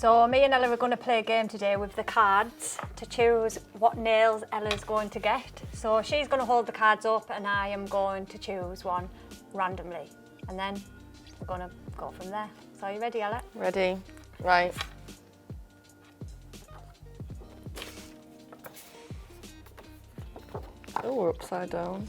So me and Ella are going to play a game today with the cards to choose what nails Ella's going to get. So she's going to hold the cards up and I am going to choose one randomly. And then we're going to go from there. So are you ready, Ella? Ready. Right. Oh, we're upside down.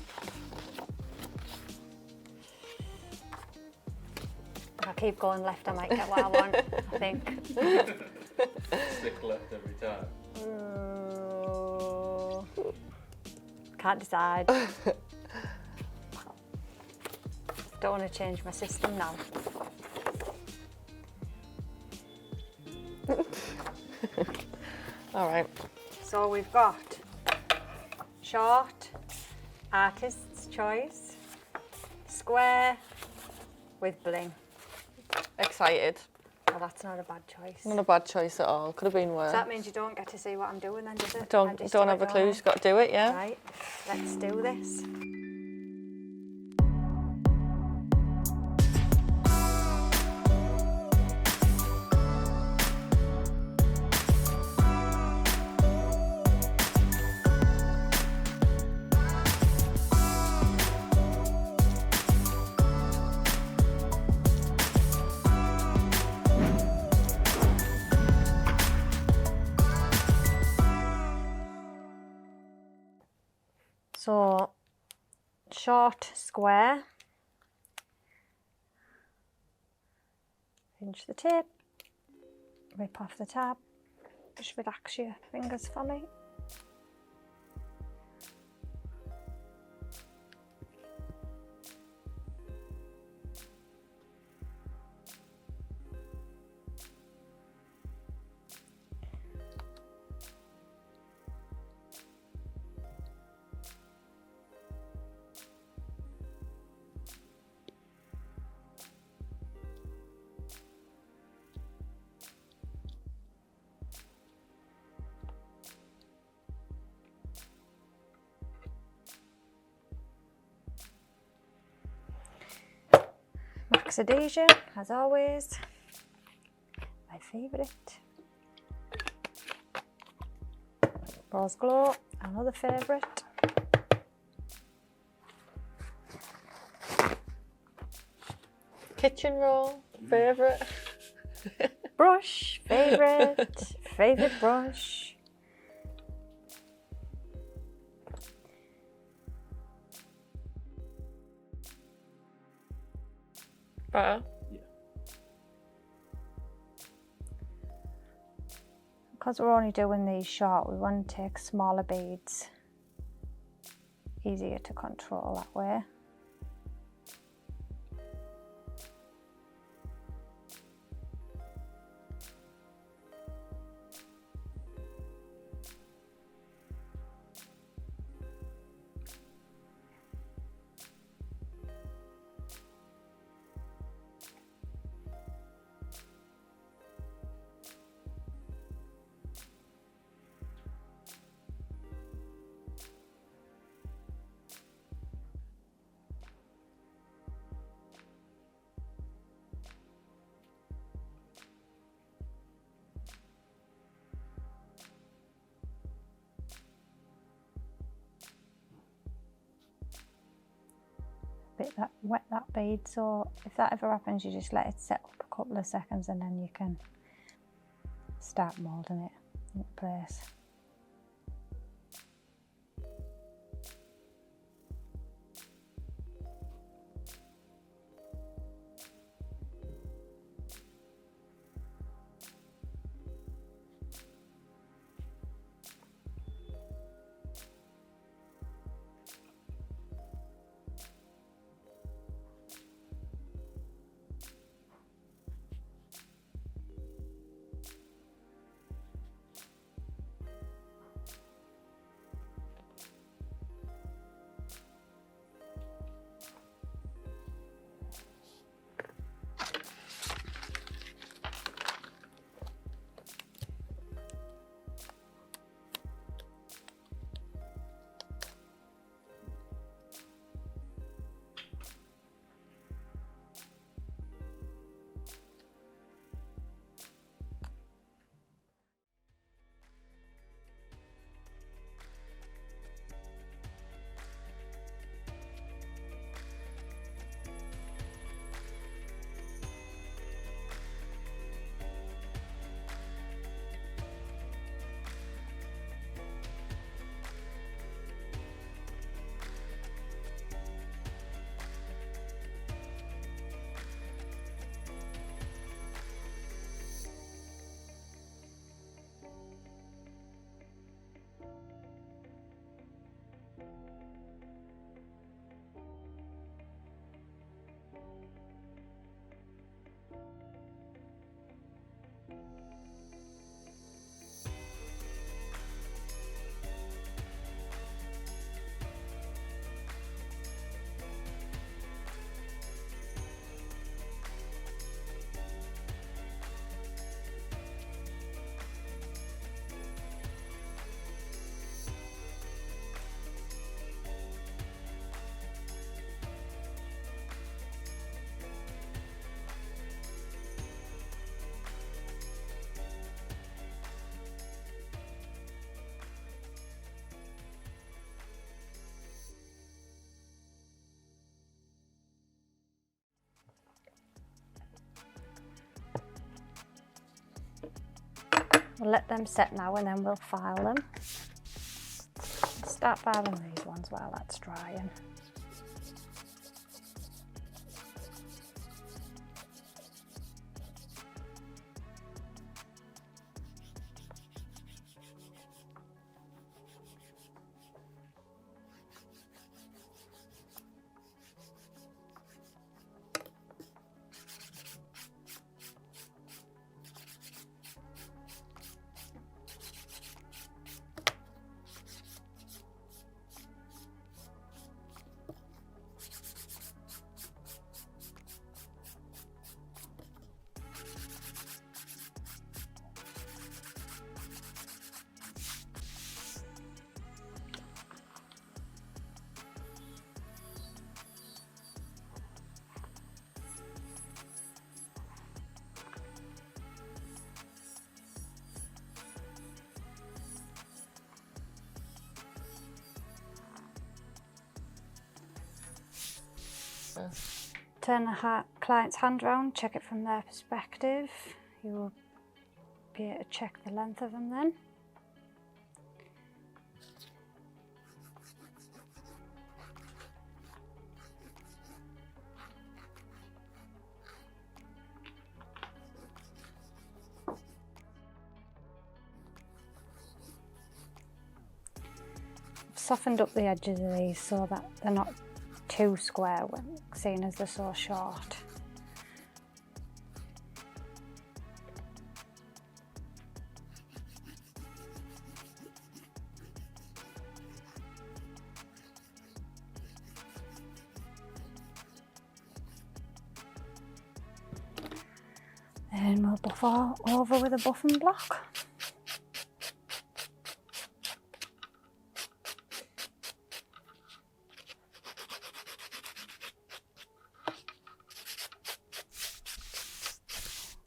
If I keep going left, I might get what I want, I think. Stick left every time. Can't decide. Don't want to change my system now. All right. So we've got short, artist's choice, square with bling. Excited. Oh, that's not a bad choice. Not a bad choice at all. Could have been worse. So that means you don't get to see what I'm doing then, does it? Don't have a clue. You've got to do it, yeah? Right, let's do this. So, short square, pinch the tip, rip off the tab, just relax your fingers for me. Adhesion, as always, my favourite. Rose Glow, another favourite. Kitchen roll, favourite. Brush, favourite, favourite brush. Better? Yeah. Because we're only doing these short, we want to take smaller beads. Easier to control that way. Wet that bead, so if that ever happens you just let it set up a couple of seconds and then you can start moulding it into place. We'll let them set now and then we'll file them. Start filing these ones while that's drying. Turn the client's hand round, check it from their perspective. You will be able to check the length of them then. I've softened up the edges of these so that they're not too square when seeing as they're so short. Then we'll buff over with a buffing block.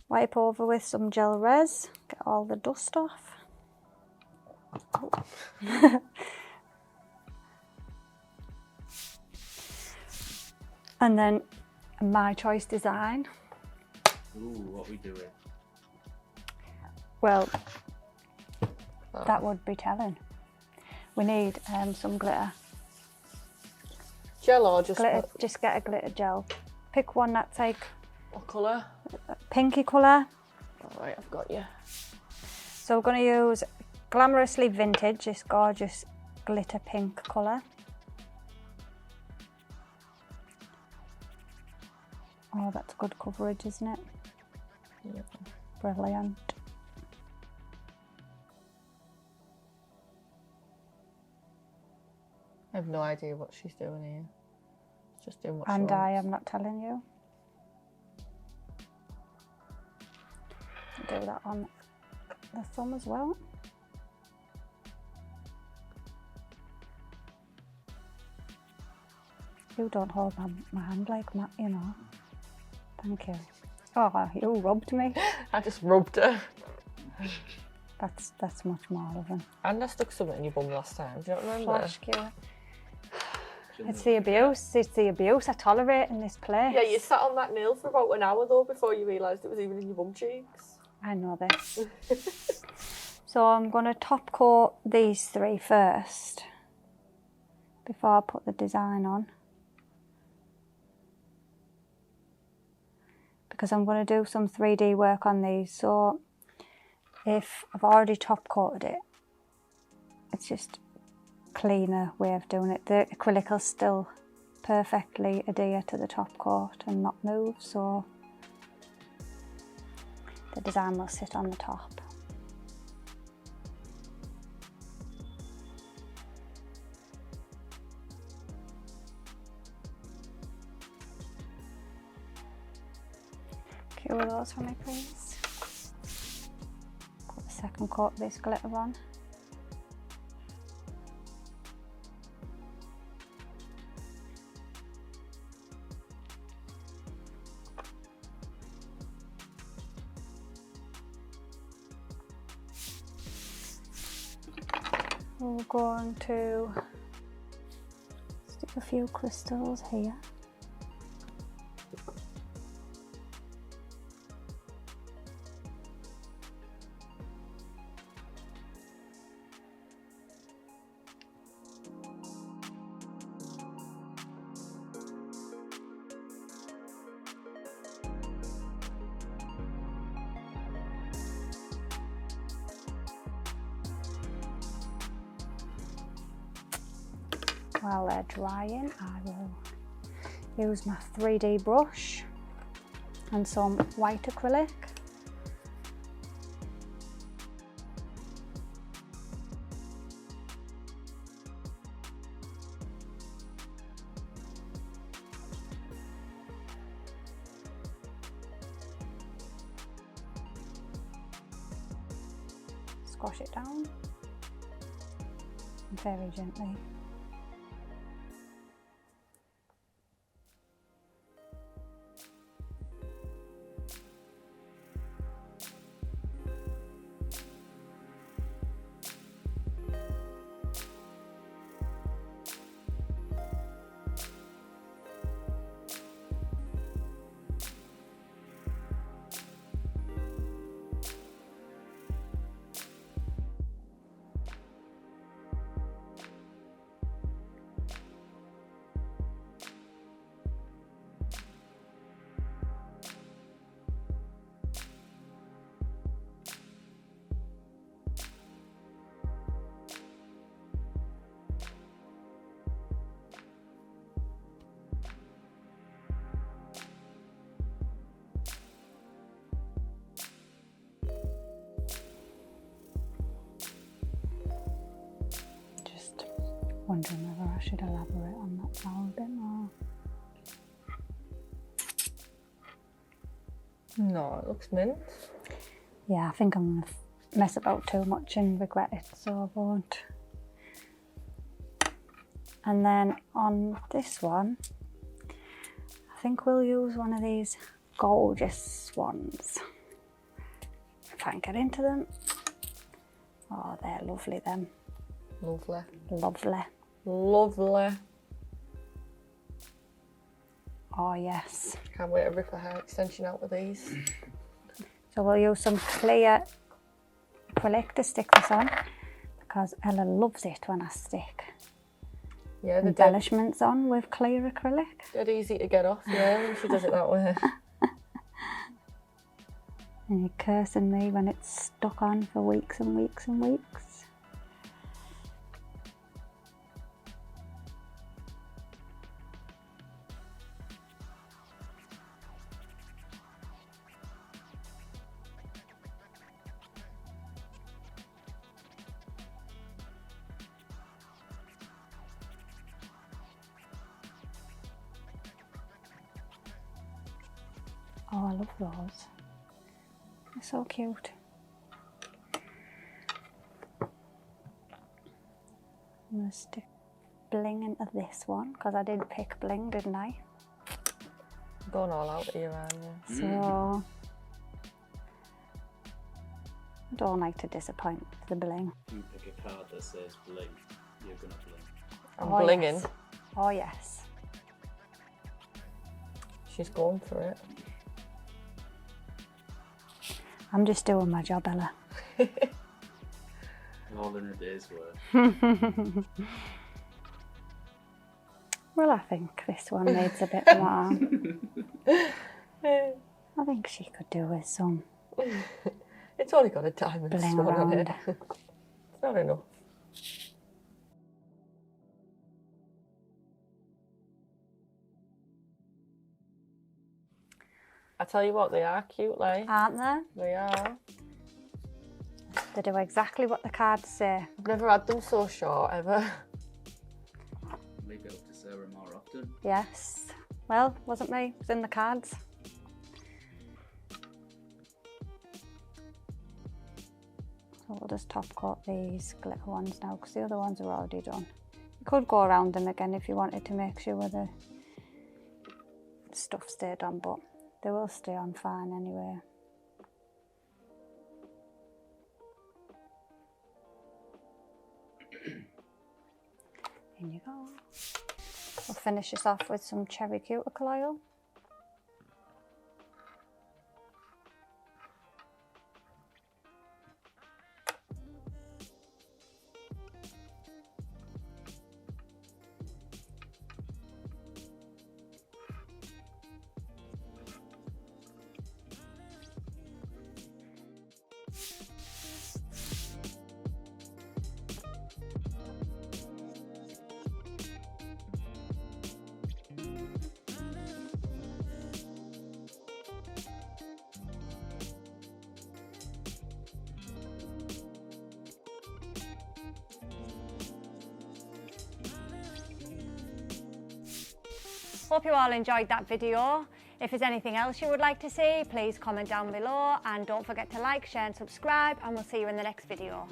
Wipe over with some gel res, get all the dust off. Oh. And then a My Choice design. Ooh, what we doing? Well, that would be telling. We need some glitter. Gel or just Glitter, just get a glitter gel. Pick one that's like what colour? Pinky colour. Alright, I've got you. So we're going to use Glamorously Vintage, this gorgeous glitter pink colour. Oh, that's good coverage, isn't it? Yeah. Brilliant. I have no idea what she's doing here. She's just doing what And she wants. I am not telling you. Do that on the thumb as well. You don't hold my hand like that, you know. Thank you. Oh, you rubbed me. I just rubbed her. That's much more loving. And I stuck something in your bum last time, do you not remember? Flash cure. It's the abuse. It's the abuse I tolerate in this place. Yeah, you sat on that nail for about an hour though before you realised it was even in your bum cheeks. I know this. So I'm going to top coat these three first before I put the design on, because I'm going to do some 3D work on these. So if I've already top coated it, it's just a cleaner way of doing it. The acrylic will still perfectly adhere to the top coat and not move, so the design will sit on the top. Cure those for me, please. Put the second coat of this glitter on. We're going to stick a few crystals here. while they're drying, I will use my 3D brush and some white acrylic. Squash it down very gently. Wondering whether I should elaborate on that flower a bit more. No, it looks mint. Yeah, I think I'm going to mess about too much and regret it, so I won't. And then on this one, I think we'll use one of these gorgeous swans. If I can get into them. Oh, they're lovely, them. Lovely. Lovely. Lovely. Oh, yes. Can't wait to rip a hair extension out with these. So we'll use some clear acrylic to stick this on, because Ella loves it when I stick Yeah, the embellishments on with clear acrylic. Dead easy to get off, yeah, when she does it that way. And you're cursing me when it's stuck on for weeks and weeks and weeks. Oh, I love those. They're so cute. I'm going to stick Bling into this one, because I did pick Bling, didn't I? Going all out here, aren't you? So, I don't like to disappoint the Bling. If you pick a card that says Bling, you're gonna Bling. I'm Oh, blinging. yes. Oh, yes. She's going for it. I'm just doing my job, Ella. All in a day's work. Well, I think this one needs a bit more. I think she could do with some It's only got a diamond Bling swan on it. around. It's not enough. I tell you what, they are cute, like. Aren't they? They are. They do exactly what the cards say. I've never had them so short, ever. Leave it up to Sarah more often. Yes. Well, wasn't me. It was in the cards. So we'll just top coat these glitter ones now, because the other ones are already done. You could go around them again if you wanted to make sure the stuff stayed on, but they will stay on fine anyway. In you go. We'll finish this off with some cherry cuticle oil. Hope you all enjoyed that video. If there's anything else you would like to see, please comment down below, and don't forget to like, share and subscribe, and we'll see you in the next video.